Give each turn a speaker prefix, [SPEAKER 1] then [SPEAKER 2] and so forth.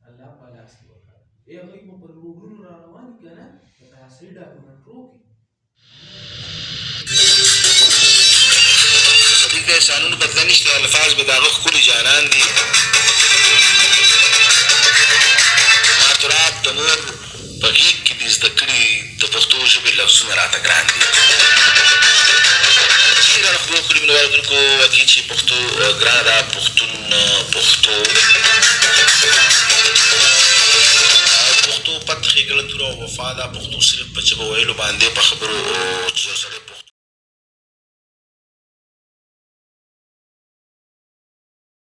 [SPEAKER 1] الله په لاس کې وکړه هغوی به په روډونو را روان دي که نه د تحصیلي ډاکومنټرو کې
[SPEAKER 2] صدیق احسانونو بدله نشته الفاظ به د هغه ښکلي جانان دي ما تراب د مور په غېږ کې دي زده کړي د پښتو ژبې لفظونه راته ګران دي ډېره خبرو خوري مینه والو اورېدونکو واقعي چې پښتو ګرانه ده پښتون پښتو پښتو پت ښېګړه توره او وفا ده پښتو صرف په ژبه ویلو باندې په خبرو